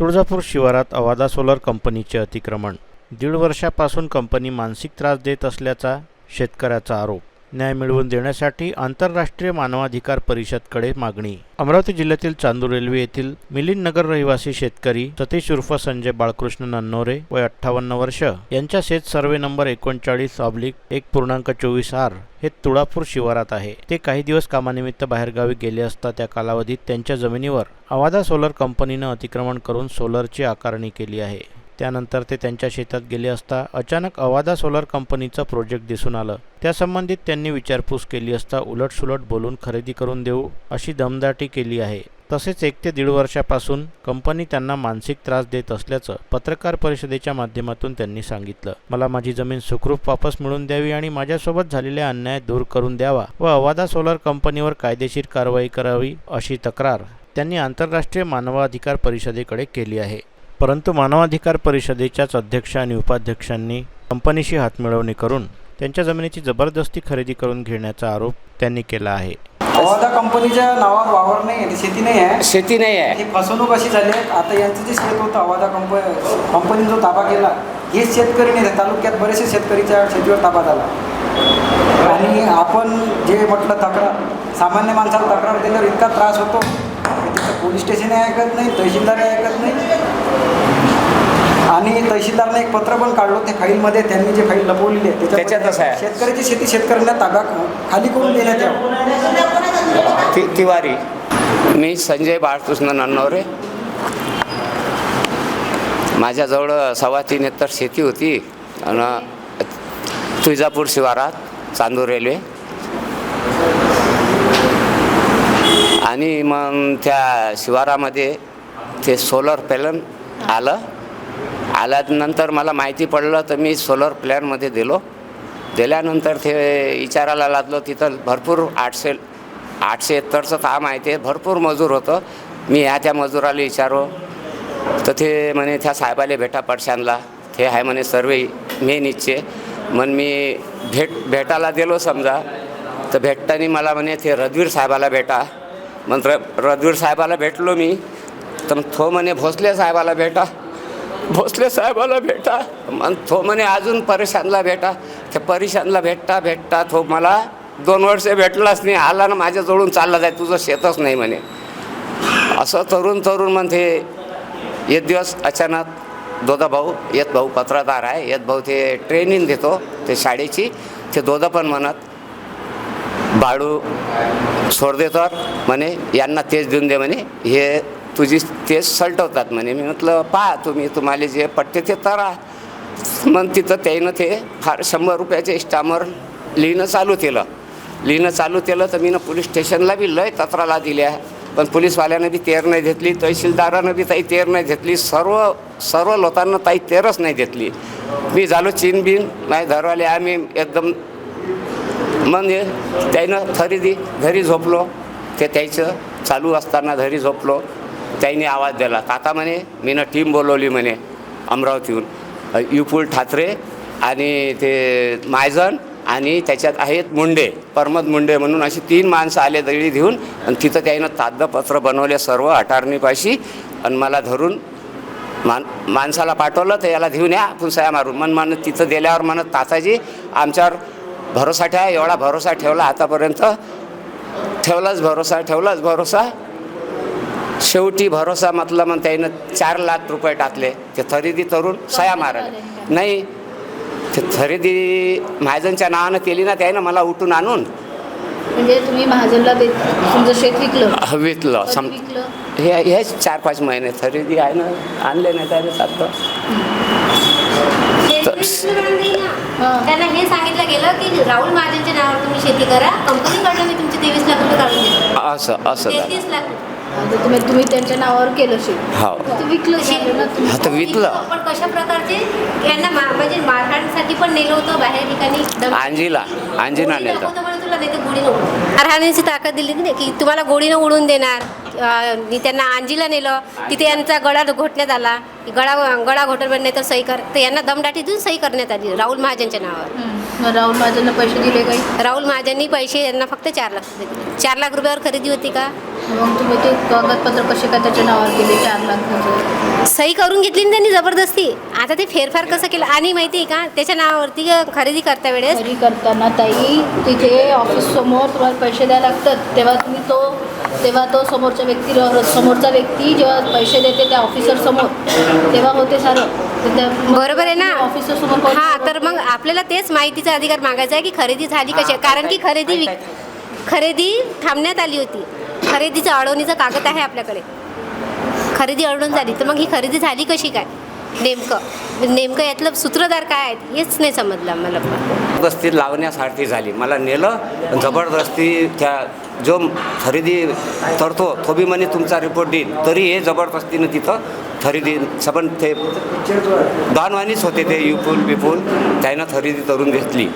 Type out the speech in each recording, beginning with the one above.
तुळजापूर शिवारात अवादा सोलर कंपनीचे अतिक्रमण. 1.5 वर्षापासून कंपनी मानसिक त्रास देत असल्याचा शेतकऱ्याचा आरोप. न्याय मिळवून देण्यासाठी आंतरराष्ट्रीय मानवाधिकार परिषदकडे मागणी. अमरावती जिल्ह्यातील चांदूर रेल्वे येथील मिलिंद नगर रहिवासी शेतकरी सतीश उर्फ संजय बाळकृष्ण नन्नोरे वय 58 वर्ष यांच्या शेत सर्वे नंबर 39/1.24 आर हे तुळजापूर शिवारात आहे. ते काही दिवस कामानिमित्त बाहेरगावी गेले असता त्या कालावधीत त्यांच्या जमिनीवर अवादा सोलर कंपनीनं अतिक्रमण करून सोलरची आकारणी केली आहे. त्यानंतर ते त्यांच्या शेतात गेले असता अचानक अवादा सोलर कंपनीचं प्रोजेक्ट दिसून आलं. त्यासंबंधित त्यांनी विचारपूस केली असता उलटसुलट बोलून खरेदी करून देऊ अशी दमदाटी केली आहे. तसेच 1 ते 1.5 वर्षापासून कंपनी त्यांना मानसिक त्रास देत असल्याचं पत्रकार परिषदेच्या माध्यमातून त्यांनी सांगितलं. मला माझी जमीन सुखरूप वापस मिळवून द्यावी आणि माझ्यासोबत झालेला अन्याय दूर करून द्यावा व अवादा सोलर कंपनीवर कायदेशीर कारवाई करावी अशी तक्रार त्यांनी आंतरराष्ट्रीय मानवाधिकार परिषदेकडे केली आहे. परंतु मानवाधिकार परिषदेच्याच अध्यक्ष आणि उपाध्यक्षांनी कंपनीशी हातमिळवणी करून त्यांच्या जमिनीची जबरदस्ती खरेदी करून घेण्याचा आरोप त्यांनी केला आहे. अवादा कंपनीच्या नावावर वावर नाही आहे, शेती नाही आहे. शेती नाही आहे. ही फसवणूक अशी झाली. आता यांचं जे शेत होतं अवादा कंपनीने जो ताबा केला हे शेतकरी नाही. तालुक्यात बरेचसे शेतकरीच्या शेतीवर ताबा झाला आणि आपण जे म्हटलं तक्रार सामान्य माणसाला तक्रार दिल्यावर इतका त्रास होतो. तिथं पोलीस स्टेशनही ऐकत नाही, तहसीलदारही ऐकत नाही आणि तहसीलदारने एक पत्र पण काढलं. ते फाईलमध्ये त्यांनी जे फाईल लपवलेली आहे त्याच्यातच आहे. शेतकऱ्याची शेती शेतकऱ्यांना ताबा खाली करून देण्यात यावं. तिवारी. मी संजय बाळकृष्ण नन्नोरे. माझ्याजवळ 3.25 एकर शेती होती आणि तुळजापूर शिवारात चांदूर रेल्वे. आणि मग त्या शिवारामध्ये ते सोलर पॅनल आल्यानंतर मला माहिती पडलं तर मी सोलर प्लॅनमध्ये दिल्यानंतर ते विचारायला लागलो. तिथं भरपूर 800 एकरचं काम आहे. ते भरपूर मजूर होतं. मी त्या मजुराला विचारो तर ते म्हणे त्या साहेबाला भेटा पडशानला, ते आहे म्हणे सर्वे मेन इच्छे. मग मी भेटायला गेलो समजा तर भेटताना मला म्हणे ते रघुवीर साहेबाला भेटा. मग रघुवीर साहेबाला भेटलो मी तर तो म्हणे भोसले साहेबाला भेटा. मग तो म्हणे अजून परेशानला भेटा. ते परेशानला भेटता तो मला 2 वर्ष भेटलाच नाही. आला ना माझ्याजवळून चालला जाय, तुझं शेतच नाही म्हणे. असं तरुण मग ते एक दिवस अचानक दोदा भाऊ, एक भाऊ पत्रकार आहे, एक भाऊ ते ट्रेनिंग देतो ते शाळेची. ते दोदा पण म्हणत भाडू सोड देतात म्हणे, यांना तेच देऊन दे म्हणे, हे तुझी तेच सलटवतात म्हणे. मी म्हटलं पहा तुम्हाला जे पटते ते करा. मग तिथं त्यानं ते फार 100 रुपयाचे स्टॅमर लिहिणं चालू केलं. तर मी पोलीस स्टेशनला बी लय तक्रारा दिल्या, पण पोलीसवाल्यानं बी तेर नाही घेतली, तहसीलदारानं बी ताई तेर नाही घेतली, सर्व लोकांना ताई तेरच नाही घेतली. मी झालो चीनबिन नाही धरवाले आम्ही एकदम. मग त्यानं खरेदी घरी झोपलो. ते त्याचं चालू असताना घरी झोपलो. त्यांनी आवाज दिला, काका म्हणे मी टीम बोलवली म्हणे अमरावतीहून, युपुल ठाकरे आणि ते मायजन आणि त्याच्यात आहेत मुंडे, परमद मुंडे म्हणून, अशी 3 माणसं आले दळी घेऊन. आणि तिथं त्यानं कागदपत्र बनवले सर्व अटारणीपाशी. आणि मला धरून माणसाला पाठवलं तर याला घेऊन या आपण सया मारून. म्हणत तिथं गेल्यावर म्हणत ताताजी आमच्यावर भरोसा ठेवा. एवढा भरोसा ठेवला आतापर्यंत, ठेवलाच भरोसा. शेवटी भरोसा म्हटलं मग त्यानं 4 लाख रुपये टाकले. ते खरेदी करून सया मारायला नाही. ते खरेदी महाजनच्या नावानं केली ना, त्यानं मला उठून आणून. म्हणजे तुम्ही महाजनला तुमचं शेत विकलं? हे 4-5 महिने खरेदी आहे ना, आणले नाही त्याने सात. त्यांना हे सांगितलं गेलं की राहुल महाजनच्या नावावर तुम्ही शेती करा, कंपनीकडनं मी तुमचे 23 लाख रुपये काढून देतो. असं 33 लाख. तुम्ही त्यांच्या नावावर केलं शेत? हो. विकलं. पण कशा प्रकारचे यांना म्हणजे मारहाणीसाठी पण नेलं होतं बाहेर ठिकाणी? अंजीला नेलं. तुला नाही तर गोळीनं मारहाणीची ताकद दिली नाही की तुम्हाला गोळीनं उडून देणार. त्यांना अंजीला नेलं, तिथे यांचा गळा घोटण्यात आला. गळा घोटवणार नाही तर सही कर, तर यांना दमदाटी देऊन सही करण्यात आली राहुल महाजनच्या नावावर. राहुल महाजनला पैसे दिले काही? राहुल महाजननी पैसे यांना फक्त 4 लाख रुपये दिले. 4 लाख रुपयावर खरेदी होती का? मग तुम्ही ते कागदपत्र कसे काय त्याच्या नावावर केले 4 लाख? सही करून घेतली ना त्यांनी जबरदस्ती. आता ते फेरफार कसं केलं आणि माहिती आहे का, त्याच्या नावावरती खरेदी करता वेळेस खरी करताना ताई तिथे ऑफिस समोर तुम्हाला पैसे द्यायला लागतात, तेव्हा तो समोरचा व्यक्ती जेव्हा पैसे देते त्या ऑफिसर समोर तेव्हा होते सारं. बरोबर आहे ना. ऑफिसर समोर हा, तर मग आपल्याला तेच माहितीचा अधिकार मागायचा आहे की खरेदी झाली कशी, कारण की खरेदी थांबण्यात आली होती. खरेदीचा अडवणीचा कागद आहे आपल्याकडे. खरेदी अडवून झाली तर मग ही खरेदी झाली कशी काय, नेमकं यातलं सूत्रधार काय आहेत हेच नाही समजलं आम्हाला. जबरदस्ती लावण्यासाठी झाली. मला नेलं जबरदस्ती, त्या जो खरेदी करतो तो बी म्हणे तुमचा रिपोर्ट देईन, तरी हे जबरदस्तीनं तिथं खरेदी सबन ते दानवानीच होते ते विपून त्यानं खरेदी करून घेतली.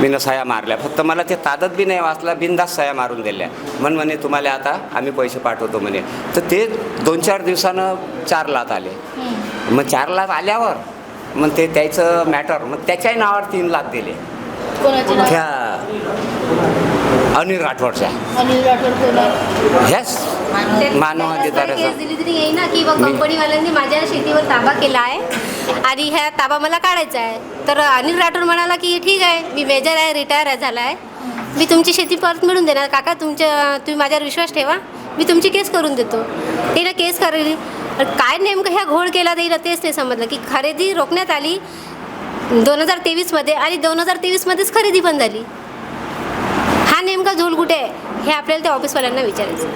मी सह्या मारल्या, फक्त मला ते तादत बी नाही वाचला, बिनधास्त सह्या मारून दिल्या. म्हणे तुम्हाला आता आम्ही पैसे पाठवतो म्हणे. तर ते 2-4 दिवसानं 4 लाख आले. मग 4 लाख आल्यावर मग ते त्याचं मॅटर, मग त्याच्याही नावावर 3 लाख दिले. कोणाचे नाव? त्या अनिल राठोडच्या. अनिल राठोड कोण आहे? ह्याच मानवाधिकाराचा. केस दिली तरी येईल ना की कंपनीवाल्यांनी माझ्या शेतीवर ताबा केला आहे आणि ह्या ताबा मला काढायचा आहे. तर अनिल राठोड म्हणाला की ठीक आहे, मी मेजर आहे, रिटायर झाला आहे, मी तुमची शेती परत मिळून देणार काका, तुम्ही माझ्यावर विश्वास ठेवा, मी तुमची केस करून देतो. तिनं केस करली. काय नेमकं ह्या घोळ केला तिला तेच नाही समजलं की खरेदी रोखण्यात आली 2023मध्ये आणि 2023मध्येच खरेदी पण झाली. हा नेमका झोल कुठे आहे हे आपल्याला त्या ऑफिसवाल्यांना विचारायचं.